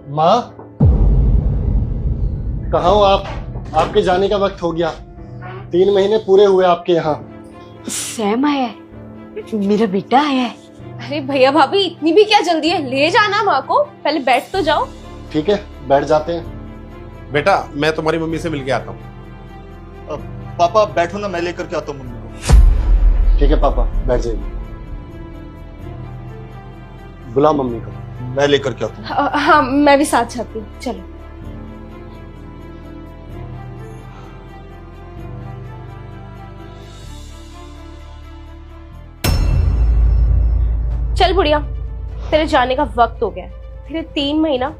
माँ, कहाँ हो आप? आपके जाने का वक्त हो गया। 3 महीने पूरे हुए आपके यहाँ। सैम आया है, मेरा बेटा आया है। अरे भैया भाभी, इतनी भी क्या जल्दी है? ले जाना माँ को, पहले बैठ तो जाओ। ठीक है, बैठ जाते हैं। बेटा मैं तुम्हारी मम्मी से मिलके आता हूँ। पापा बैठो ना, मैं लेकर के आता हूँ मम्मी को। ठीक है पापा, बैठ जाइए। बुला मम्मी को। मैं लेकर के आता हूँ। हाँ, मैं भी साथ जाती हूँ, चलो। चल बुढ़िया, तेरे जाने का वक्त हो गया है। तेरे 3 महीना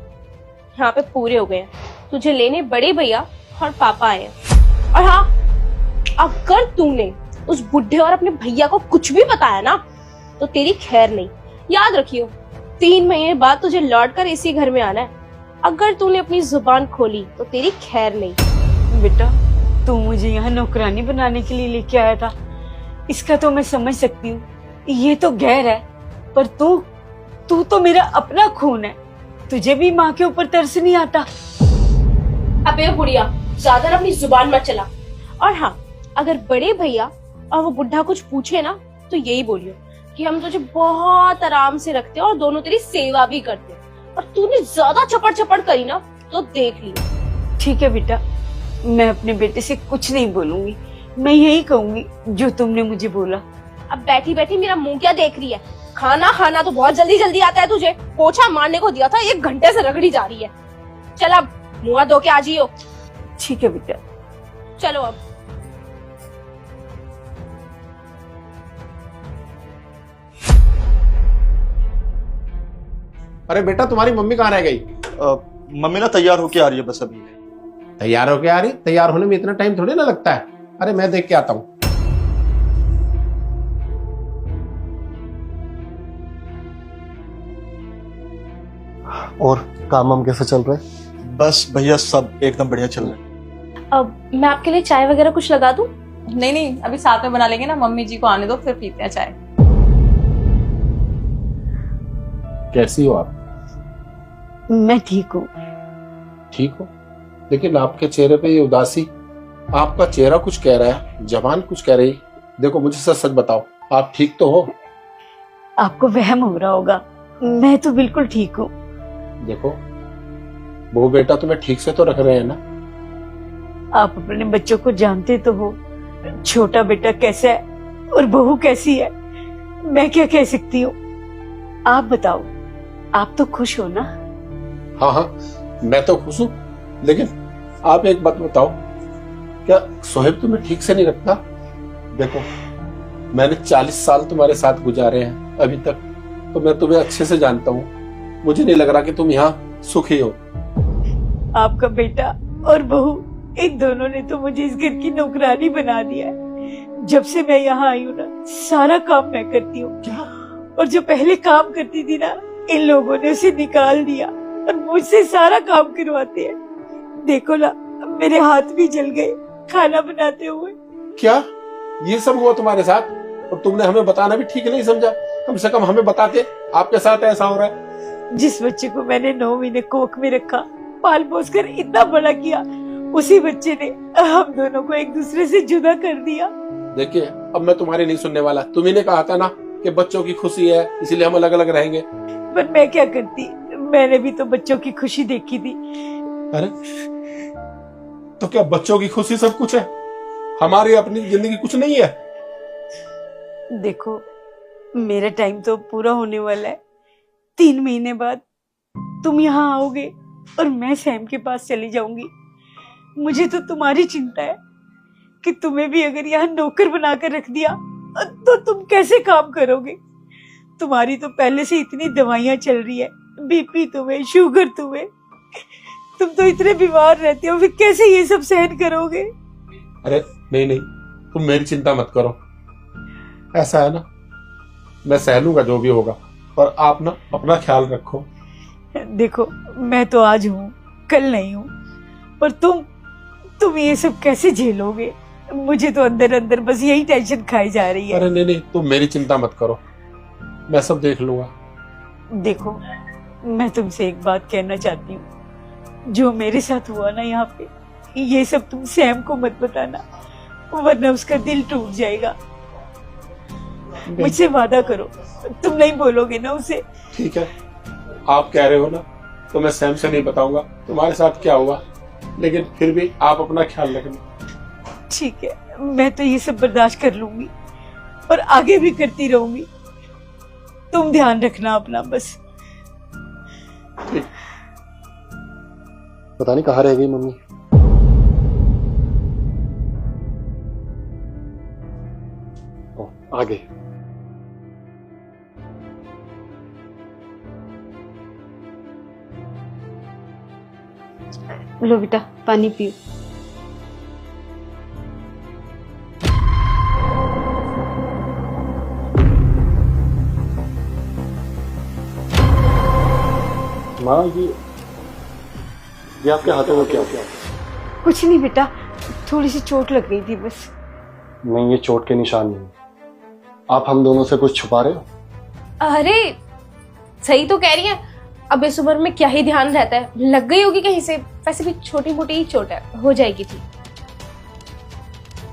यहाँ पे पूरे हो गए हैं। तुझे लेने बड़े भैया और पापा आए हैं। और हाँ, अगर तूने उस बुढ़े और अपने भैया को कुछ भी बताया ना, तो तेरी खैर नहीं। याद रखियो, 3 महीने बाद तुझे लौट कर इसी घर में आना है। अगर तूने अपनी जुबान खोली तो तेरी खैर नहीं। बेटा, तू मुझे यहाँ नौकरानी बनाने के लिए लेके आया था, इसका तो मैं समझ सकती हूँ। ये तो गैर है, पर तू तो मेरा अपना खून है। तुझे भी माँ के ऊपर तरस नहीं आता? अबे बुढ़िया, ज्यादा अपनी जुबान मत चला। और हाँ, अगर बड़े भैया और वो बुढ़ा कुछ पूछे ना, तो यही बोलियो कि हम तुझे बहुत आराम से रखते हैं और दोनों तेरी सेवा भी करते हैं। और तूने ज्यादा चपड़ चपड़ करी ना, तो देख लियो। ठीक है बेटा, मैं अपने बेटे से कुछ नहीं बोलूंगी। मैं यही कहूंगी जो तुमने मुझे बोला। अब बैठी बैठी मेरा मुंह क्या देख रही है? खाना खाना तो बहुत जल्दी जल्दी आता है तुझे। पोछा मारने को दिया था, 1 घंटे से रगड़ी जा रही है। चल अब मुंह धो के आ जियो। ठीक है बेटा। चलो अब। अरे बेटा तुम्हारी मम्मी कहाँ रह गई? मम्मी ना तैयार होके आ रही है बस अभी। तैयार होके आ रही? तैयार होने में इतना टाइम थोड़ी ना लगता है। अरे मैं देख के आता हूँ। और काम वाम कैसे चल रहा है? बस भैया सब एकदम बढ़िया चल रहा है। अब मैं आपके लिए चाय वगैरह कुछ लगा दूं? नहीं नहीं, अभी साथ में बना लेंगे ना। मम्मी जी को आने दो, फिर पीते हैं चाय। कैसी हो आप? मैं ठीक हूँ। ठीक हो, लेकिन आपके चेहरे पे ये उदासी, आपका चेहरा कुछ कह रहा है, जबान कुछ कह रही। देखो मुझे सच सच बताओ, आप ठीक तो हो? आपको वहम हो रहा होगा, मैं तो बिल्कुल ठीक हूँ। देखो वो बेटा तुम्हें ठीक से तो रख रहे हैं ना? आप अपने बच्चों को जानते तो हो, छोटा बेटा कैसा है और बहू कैसी है। मैं क्या कह सकती हूँ? आप बताओ, आप तो खुश हो ना? हाँ हाँ, मैं तो खुश हूँ, लेकिन आप एक बात बताओ, क्या सोहेब तुम्हें ठीक से नहीं रखता? देखो मैंने 40 साल तुम्हारे साथ गुजारे हैं अभी तक, तो मैं तुम्हें अच्छे से जानता हूँ। मुझे नहीं लग रहा कि तुम यहाँ सुखी हो। आपका बेटा और बहू, इन दोनों ने तो मुझे इस घर की नौकरानी बना दिया है। जब से मैं यहाँ आई हूँ ना, सारा काम मैं करती हूँ। और जो पहले काम करती थी ना, इन लोगों ने उसे निकाल दिया और मुझसे सारा काम करवाते हैं। देखो ना, मेरे हाथ भी जल गए खाना बनाते हुए। क्या ये सब हुआ तुम्हारे साथ? और तुमने हमें बताना भी ठीक नहीं समझा? कम से कम हमें बताते आपके साथ ऐसा हो रहा है। जिस बच्चे को मैंने 9 महीने कोख में रखा, पाल पोस कर इतना बड़ा किया, उसी बच्चे ने हम दोनों को एक दूसरे से जुदा कर दिया। देखिए अब मैं तुम्हारी नहीं सुनने वाला। तुम्ही ने कहा था ना कि बच्चों की खुशी है इसीलिए हम अलग अलग रहेंगे। पर मैं क्या करती, मैंने भी तो बच्चों की खुशी देखी थी। अरे तो क्या बच्चों की खुशी सब कुछ है? हमारी अपनी जिंदगी कुछ नहीं है? देखो, मेरा टाइम तो पूरा होने वाला है। 3 महीने बाद तुम यहाँ आओगे और मैं सैम के पास चली जाऊंगी। मुझे तो तुम्हारी चिंता है कि तुम्हें भी अगर यहाँ नौकर बनाकर रख दिया तो तुम कैसे काम करोगे। तुम्हारी तो पहले से इतनी दवाइयां चल रही है, बीपी तुम्हें, शुगर तुम्हें, तुम तो इतने बीमार रहते हो, फिर कैसे ये सब सहन करोगे? अरे नहीं नहीं, तुम मेरी चिंता मत करो। ऐसा है ना, मैं सह लूंगा जो भी होगा, पर आप ना अपना ख्याल रखो। देखो, मैं तो आज हूँ, कल नहीं हूँ, पर तुम ये सब कैसे झेलोगे? मुझे तो अंदर अंदर बस यही टेंशन खाई जा रही है। अरे नहीं नहीं, तुम मेरी चिंता मत करो, मैं सब देख लूंगा। देखो, मैं तुमसे एक बात कहना चाहती हूँ। जो मेरे साथ हुआ ना यहाँ पे, ये सब तुम सैम को मत बताना, वरना उसका दिल टूट जाएगा। मुझसे वादा करो, तुम नहीं बोलोगे ना उसे? ठीक है, आप कह रहे हो ना, तो मैं सैम से नहीं बताऊंगा तुम्हारे साथ क्या हुआ, लेकिन फिर भी आप अपना ख्याल रखना। ठीक है, मैं तो ये सब बर्दाश्त कर लूंगी और आगे भी करती रहूंगी। तुम ध्यान रखना अपना बस। ठीक। पता नहीं कहाँ रह गई मम्मी। ओ, आ गई। लो बेटा, पानी पियो। माँ, ये आपके हाथों में क्या? कुछ नहीं बेटा, थोड़ी सी चोट लग गई थी बस। नहीं, ये चोट के निशान नहीं। आप हम दोनों से कुछ छुपा रहे हो? अरे सही तो कह रही है, अब इस उम्र में क्या ही ध्यान रहता है, लग गई होगी कहीं से। वैसे भी छोटी मोटी ही चोट है, हो जाएगी ठीक।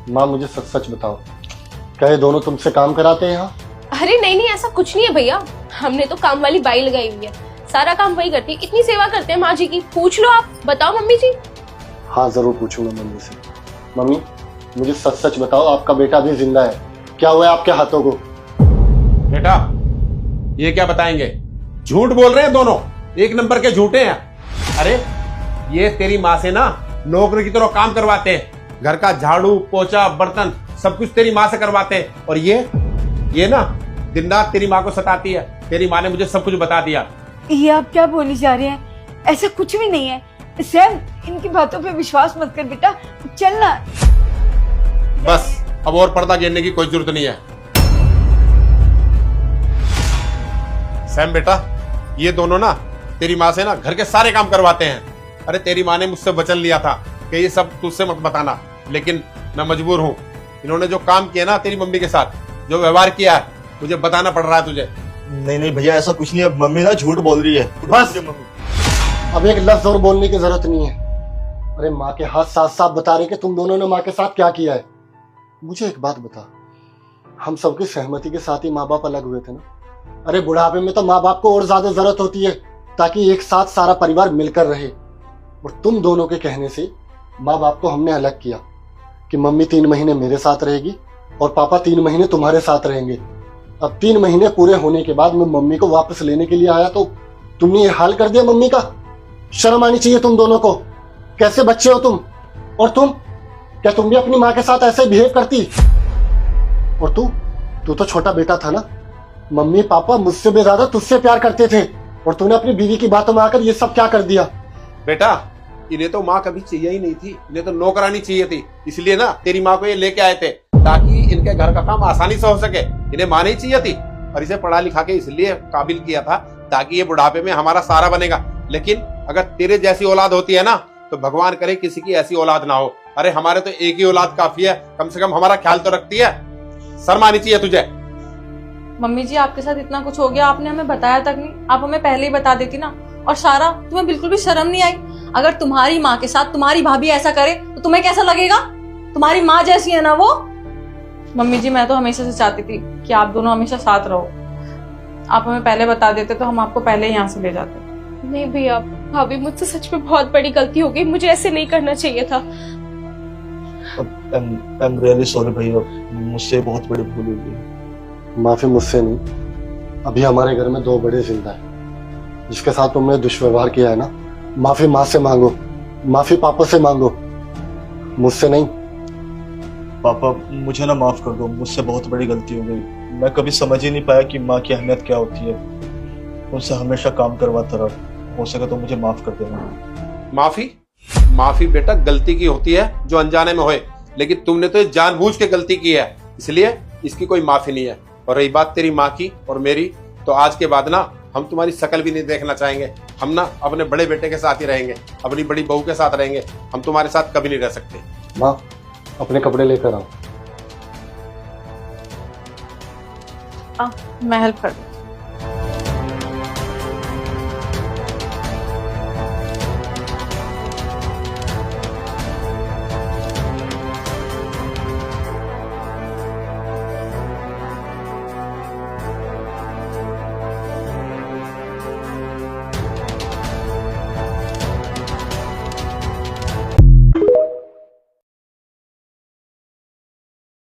माँ, मुझे सच सच बताओ, क्या ये दोनों तुमसे काम कराते हैं यहाँ? अरे नहीं नहीं, ऐसा कुछ नहीं है भैया, हमने तो काम वाली बाई लगाई हुई है, सारा काम वही करती है, इतनी सेवा करते हैं माँ जी की। पूछ लो आप। बताओ मम्मी जी। हाँ, जरूर पूछूंगा मम्मी से। मम्मी, मुझे सच सच बताओ, आपका बेटा अभी जिंदा है? क्या हुआ है आपके हाथों को? बेटा, ये क्या बताएंगे? झूठ बोल रहे हैं दोनों, एक नंबर के झूठे हैं। अरे ये तेरी माँ से ना नौकरी की तरह काम करवाते हैं, घर का झाड़ू पोछा बर्तन सब कुछ तेरी माँ से करवाते हैं। और ये ना दिन रात तेरी माँ को सताती है। तेरी माँ ने मुझे सब कुछ बता दिया। ये आप क्या बोली जा रहे हैं? ऐसा कुछ भी नहीं है। सैम, इनकी बातों पे विश्वास मत कर बेटा, चलना। बस अब और पर्दा गिरने की कोई जरूरत नहीं है। सैम बेटा, ये दोनों ना तेरी माँ से ना घर के सारे काम करवाते हैं। अरे तेरी माँ ने मुझसे वचन लिया था कि ये सब तुझसे मत बताना, लेकिन मैं मजबूर हूँ। इन्होंने जो काम किया ना तेरी मम्मी के साथ, जो व्यवहार किया है, मुझे बताना पड़ रहा है तुझे। नहीं नहीं भैया, ऐसा कुछ नहीं है, मम्मी ना झूठ बोल रही है। बस, अब एक लफ्ज और बोलने की जरूरत नहीं है। अरे माँ के हाथ साफ साफ बता रहे कि तुम दोनों ने माँ के साथ क्या किया है। मुझे एक बात बता, हम सबकी सहमति के साथ ही माँ बाप अलग हुए थे ना? अरे बुढ़ापे में तो माँ बाप को और ज्यादा जरूरत होती है, ताकि एक साथ सारा परिवार मिलकर रहे। और तुम दोनों के कहने से माँ बाप को हमने अलग किया कि मम्मी 3 महीने मेरे साथ रहेगी और पापा 3 महीने तुम्हारे साथ रहेंगे। अब 3 महीने पूरे होने के बाद मैं मम्मी को वापस लेने के लिए आया तो तुमने ये हाल कर दिया मम्मी का। शर्म आनी चाहिए तुम दोनों को। कैसे बच्चे हो तुम? और तुम, क्या तुम भी अपनी माँ के साथ ऐसे बिहेव करती? और तू तो छोटा बेटा था ना। मम्मी पापा मुझसे भी ज्यादा तुझसे प्यार करते थे, और तूने अपनी बीवी की बातों में आकर ये सब क्या कर दिया? बेटा, इन्हें तो माँ कभी चाहिए ही नहीं थी, इन्हें तो नौकरानी चाहिए थी। इसलिए ना तेरी माँ को ये लेके आए थे, ताकि इनके घर का काम आसानी से हो सके। इन्हें माँ नहीं चाहिए थी, और इसे पढ़ा लिखा के इसलिए काबिल किया था ताकि ये बुढ़ापे में हमारा सहारा बनेगा। लेकिन अगर तेरे जैसी औलाद होती है ना, तो भगवान करे किसी की ऐसी औलाद ना हो। अरे हमारे तो एक ही औलाद काफी है, कम से कम हमारा ख्याल तो रखती है। शर्म आनी चाहिए तुझे। मम्मी जी, आपके साथ इतना कुछ हो गया, आपने हमें बताया तक नहीं। आप हमें पहले ही बता देती ना। और सारा, तुम्हें बिल्कुल भी शर्म नहीं आई? अगर तुम्हारी माँ के साथ तुम्हारी भाभी ऐसा करे तो तुम्हें कैसा लगेगा? तुम्हारी माँ जैसी है ना वो। मम्मी जी, मैं तो हमेशा से चाहती थी कि आप दोनों हमेशा साथ रहो। आप हमें पहले बता देते तो हम आपको पहले ही यहाँ से ले जाते। नहीं भैया, भाभी मुझसे सच में बहुत बड़ी गलती हो गई, मुझे ऐसे नहीं करना चाहिए था। आई एम रियली सॉरी भैया, मुझसे बहुत बड़ी भूल हुई है। माफी मुझसे नहीं, अभी हमारे घर में 2 बड़े जिंदा है। जिसके साथ तुमने दुष्व्यवहार किया है ना, माफी माँ से मांगो, माफी पापा से मांगो, मुझसे नहीं। पापा, मुझे ना माफ कर दो, मुझसे बहुत बड़ी गलती हो गई। मैं कभी समझ ही नहीं पाया कि माँ की अहमियत क्या होती है। उनसे हमेशा काम करवाता रहा। हो सके तो मुझे माफ कर देना। माफी बेटा गलती की होती है जो अनजाने में होए, लेकिन तुमने तो जानबूझ के गलती की है, इसलिए इसकी कोई माफी नहीं है। और रही बात तेरी माँ की और मेरी, तो आज के बाद ना हम तुम्हारी शक्ल भी नहीं देखना चाहेंगे। हम ना अपने बड़े बेटे के साथ ही रहेंगे, अपनी बड़ी बहू के साथ रहेंगे। हम तुम्हारे साथ कभी नहीं रह सकते। माँ, अपने कपड़े लेकर आओ। मैं हेल्प कर दूँ।